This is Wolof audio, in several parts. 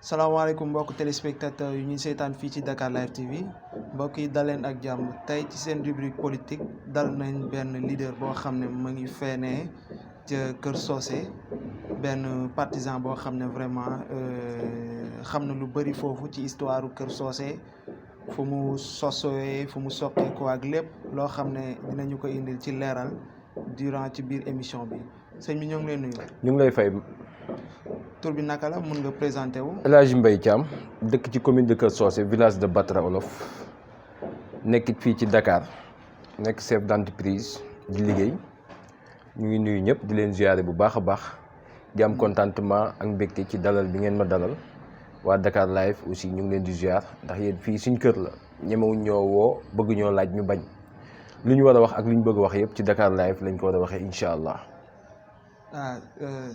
salaamaaleykum mbokk téléspectateur yu ñuy seetaan fii ci Dakar Live TV mbokk yi daleen ak jàmm tey ci seen rubrique politique dal nañ benn leader boo xam ne mu ngi feenee ca Kër Socé benn partisan boo xam ne vraiment xam na lu bëri foofu ci histoire Kër Socé fu mu sosowee fu mu soqeekoo ak lépp loo xam ne dinañu ko indil ci leeral durant ci biir émission bi sëñ bi ñoo ngi lay nuyu. ñu ngi lay fay. tur bi naka la mun nga présenté wu. El Hadj Mbaye Thiam dëkk ci commune de Kër Socé village de Batra Olof nekk fii ci Dakar nekk chef d'entreprise di liggéey ñu ngi nuyu ñëpp di leen ziare bu baax a baax di am contentement ak mbégte ci dalal bi ngeen ma dalal waa Dakar Live aussi ñu ngi leen di ziar ndax yéen fii suñ kër la ñemewuñ ñoo woo bëgg ñoo laaj ñu bañ lu ñu war a wax ak lu ñu bëgg a wax yëpp ci Dakar Live lañ ko war a waxee incha allah.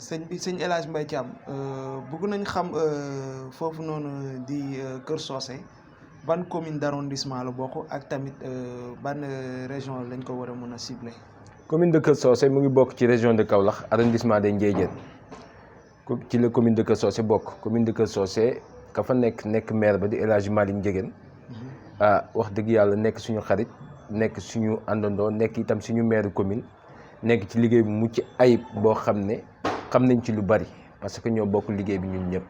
sëñ El Hadj Mbaye Thiam bëgg nañ xam foofu noonu di Kër Socé ban commune d'arrondissement la bokk ak tamit ban région lañ ko war a mën a cibler. commune de Kër Socé mu ngi bokk ci région de Kaolack arrondissement de Ndiédiène ci la commune de Kër Socé bokk commune de Kër Socé ka fa nekk maire ba di El Hadj Malick Ndiéguène wax dëgg yàlla nekk suñu xarit nekk suñu àndandoo nekk itam suñu maire commune. nekk ci liggéey bu mucc ayib boo xam ne xam nañ ci lu bari parce que ñoo bokk liggéey bi ñun ñëpp.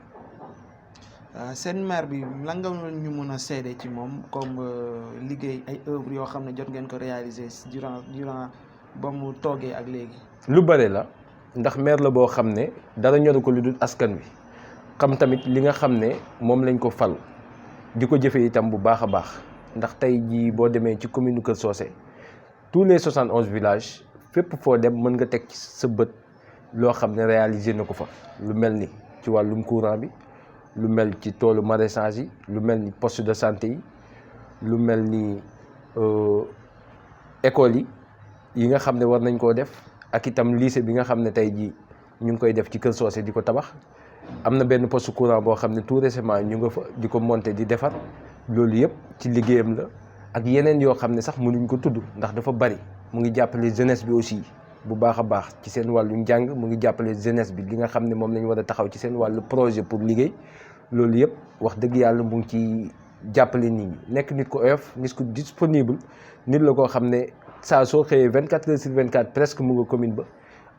seen maire bi lan nga ñu mën a seede ci moom comme liggéey ay œuvres yoo xam ne jot ngeen ko réaliser durant ba mu toogee ak léegi. lu bari la ndax maire la boo xam ne dara ñoru ko lu dul askan wi xam tamit li nga xam ne moom lañ ko fal di ko jëfee itam bu baax a baax ndax tey jii boo demee ci commune Kër Socé tous les 71 villages. fépp foo dem mën nga teg ci sa bët loo xam ne réalisé na ko fa lu mel ni ci wàllum courant bi lu mel ci toolu maraîchage yi lu mel ni poste de santé yi lu mel ni école yi nga xam ne war nañ koo def ak itam lycée bi nga xam ne tey jii ñu ngi koy def ci Kër Socé di ko tabax am na benn poste courant boo xam ne tout récemment ñu nga fa di ko monter di defar loolu yëpp ci liggéeyam la ak yeneen yoo xam ne sax mënuñ ko tudd ndax dafa bari. mu ngi jàppale jeunesse bi aussi bu baax a baax ci seen wàllu njàng mu ngi jàppale jeunesse bi li nga xam ne moom lañ war a taxaw ci seen wàllu projet pour liggéey loolu yëpp wax dëgg yàlla mu ngi ci jàppale nit ñi nekk nit ko oyof nit ko disponible nit la koo xam ne saa soo xëyee 24 heures sur 24 presque mu nga commune ba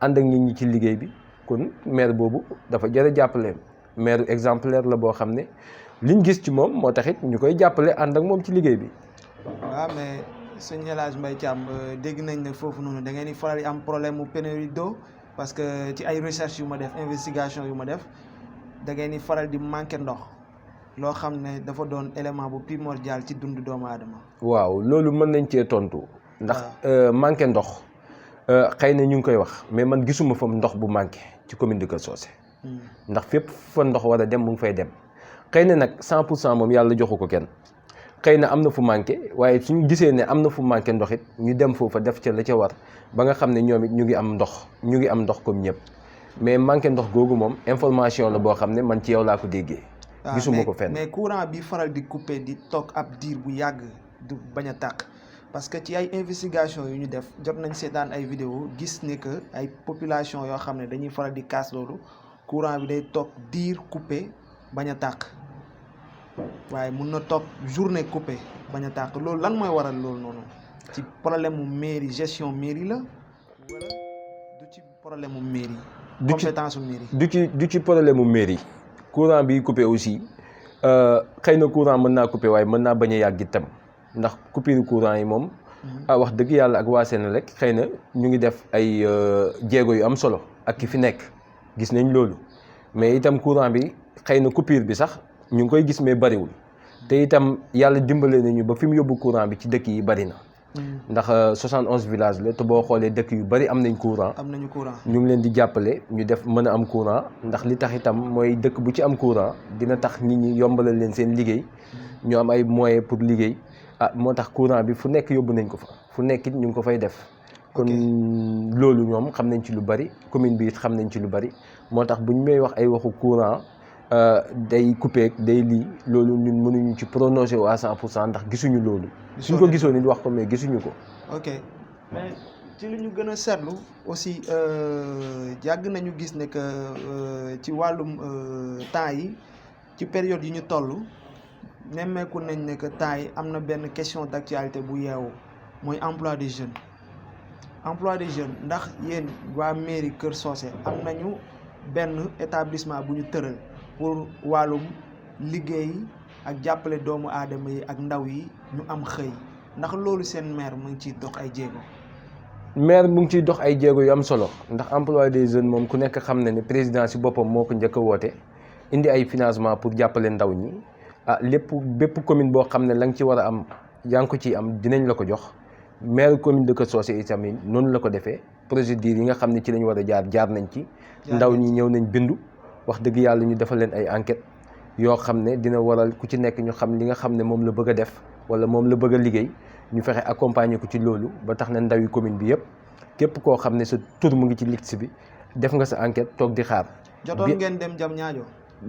ànd ak nit ñi ci liggéey bi kon maire boobu dafa jar a jàppale maire exemplaire la boo xam ne liñ gis ci moom moo taxit ñu koy jàppale ànd ak moom ci liggéey bi. waaw mais. sëñ El Hadj Mbaye Thiam dégg nañ ne foofu noonu da ngeen di faral di am problème mu pénurie d'eau parce que ci ay recherche yu ma def investigation yu ma def da ngeen di faral di manqué ndox loo xam ne dafa doon élément bu primordial ci dundu doomu aadama. waaw loolu mën nañ cee tontu. ndax manqué ndox xëy na ñu ngi koy wax mais man gisuma fa ndox bu manqué ci commune de Kër Socé. ndax fépp fa ndox war a dem mu ngi fay dem xëy na nag 100% moom yàlla joxu ko kenn. xëy na am na fu manqué waaye suñu gisee ne am na fu manqué ndox it ñu dem foofa def ca la ca war ba nga xam ne ñoom it ñu ngi am ndox comme ñëpp mais manqué ndox googu moom information la boo xam ne man ci yow laa ko déggee. gisuma ko fenn mais courant bi faral di coupé di toog ab diir bu yàgg du bañ a tàkk parce que ci ay investigation yu ñu def jot nañ seetaan ay vidéo gis ne que ay population yoo xam ne dañuy faral di kaas loolu courant bi day toog diir coupé bañ a tàkk. waaye mun na toog journée coupée bañ a tàkk loolu lan mooy waral loolu noonu ci problème mu mairie gestion mairie la wala du ci problème mu mairie. compétence mu mairie. du ci problème mu mairie. courant bi coupé aussi xëy na courant mën naa coupé waaye mën naa bañ a yàgg itam ndax coupure courant yi moom. wax dëgg yàlla ak waa Senelec xëy na ñu ngi def ay jéego yu am solo ak ki fi nekk gis nañ loolu mais itam courant bi xëy na coupure bi sax. ñu ngi koy gis mais bariwul te itam yàlla dimbale nañu ba fi mu yóbbu courant bi ci dëkk yi bari na ndax 71 villages la te boo xoolee dëkk yu bari am nañ courant. am nañu courant ñu ngi leen di jàppale ñu def mën a am courant ndax li tax itam mooy dëkk bu ci am courant dina tax nit ñi yombalal leen seen liggéey ñu am ay moyens pour liggéey moo tax courant bi fu nekk yóbbu nañ ko fa fu nekk it ñu ngi ko fay def. kon loolu ñoom xam nañ ci lu bari commune bi it xam nañ ci lu bari moo tax bu ñu may wax ay waxu courant. day coupé day lii loolu ñun mënuñu ci prononcé wu à 100% ndax gisuñu loolu. suñ ko gisoon nit wax ko mais gisuñu ko. ok mais ci li ñu gën a seetlu aussi yàgg nañu gis ne que ci wàllum temps yi ci période yi ñu toll nemmeeku nañ ne que temps yi am na benn question d'actualité bu yeewu mooy emploi des jeunes ndax yéen waa mairie Kër Socé am nañu benn établissement bu ñu tëral pour wàllum liggéey ak jàppale doomu aadama yi ak ndaw yi ñu am xëy ndax loolu seen maire mu ngi ciy dox ay jéego. maire mu ngi ciy dox ay jéego yu am solo ndax emploi des jeunes moom ku nekk xam na ne président si boppam moo ko njëkk a woote indi ay financement pour jàppale ndaw ñi bépp commune boo xam ne la nga ci war a am yaa ngi ko ciy am dinañ la ko jox maire commune de Kër Socé itamit noonu la ko defee procédure yi nga xam ne ci lañ war a jaar nañ ci. ndaw ñi ñëw nañ bindu wax dëgg yàlla ñu defal leen ay enquête yoo xam ne dina waral ku ci nekk ñu xam li nga xam ne moom la bëgg a def wala moom la bëgg a liggéey ñu fexe accompagner ko ci loolu ba tax na ndaw yi commune bi yëpp képp koo xam ne sa tur mu ngi ci liste bi def nga sa enquête toog di xaar. jotoon ngeen dem jam ñaajo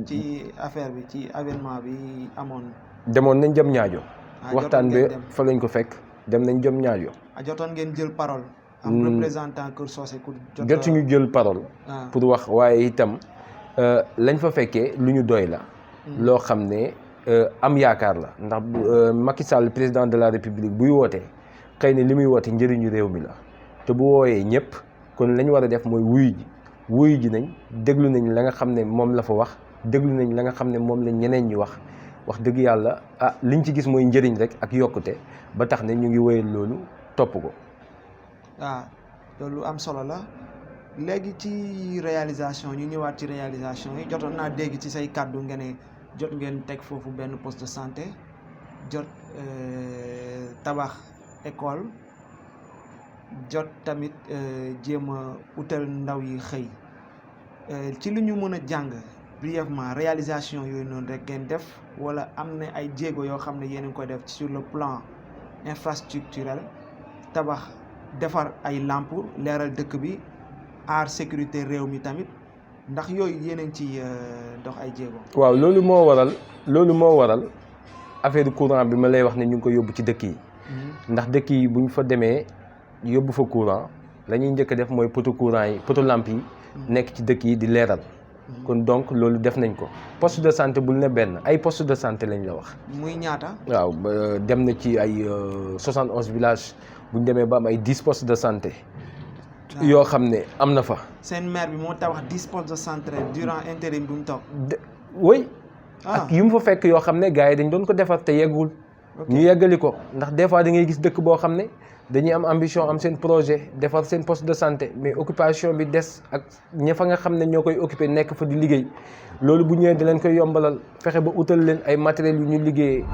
ci affaire bi ci événement bi amoon. demoon nañ jam ñaajo. waxtaan bi fa lañ ko fekk dem nañ jam ñaajo. jotoon ngeen jël parole. am représentant Kër Socé ku jotuñu jël parole. pour wax waaye itam lañ fa fekkee lu ñu doy la. loo xam ne am yaakaar la ndax Macky Sall président de la République buy wootee xëy na li muy woote njëriñu réew mi la te bu wooyee ñëpp kon la ñu war a def mooy wuyu ji nañ déglu nañ la nga xam ne moom la fa wax déglu nañ la nga xam ne moom la ñeneen ñi wax dëgg yàlla liñ ci gis mooy njëriñ rek ak yokkute ba tax ne ñu ngi wéyal loolu topp ko. loolu am solo la léegi ci réalisation ñu ñëwaat ci réalisation yi jotoon naa dégg ci say kàddu nga ne jot ngeen teg foofu benn poste de santé jot tabax école jot tamit jéem a utal ndaw yi xëy ci li ñu mën a jàng brièvement réalisation yooyu noonu rek ngeen def wala am na ay jéego yoo xam ne yéen a ngi koy def sur le plan infrastructurel tabax defar ay lampe leeral dëkk bi aar sécurité réew mi tamit ndax yooyu yéen a ngi ci dox ay jéego. waaw loolu moo waral affaire courant bi ma lay wax ne ñu ngi ko yóbbu ci dëkk yi. ndax dëkk yi bu ñu fa demee yóbbu fa courant la ñuy njëkk a def mooy poto courant yi poto lampe yi. nekk ci dëkk yi di leeral. kon donc loolu def nañ ko poste de santé bul ne benn ay poste de santé lañ la wax. muy ñaata. waaw dem na ci ay 71 villages bu ñu demee ba am ay 10 postes de santé. yoo xam ne am na fa. seen maire bi moo tabax 10 postes de santé durant intérim bu mu toog. oui. ak yu mu fa fekk yoo xam ne gars yi dañ doon ko defar te yeggul. ñu yeggali ko ndax des fois da ngay gis dëkk boo xam ne dañuy am ambition am seen projet defar seen poste de santé mais occupation bi des ak ña fa nga xam ne ñoo koy occupé nekk fa di liggéey loolu bu ñëwee di leen koy yombalal fexe ba utal leen ay matériels yu ñu liggéeyee.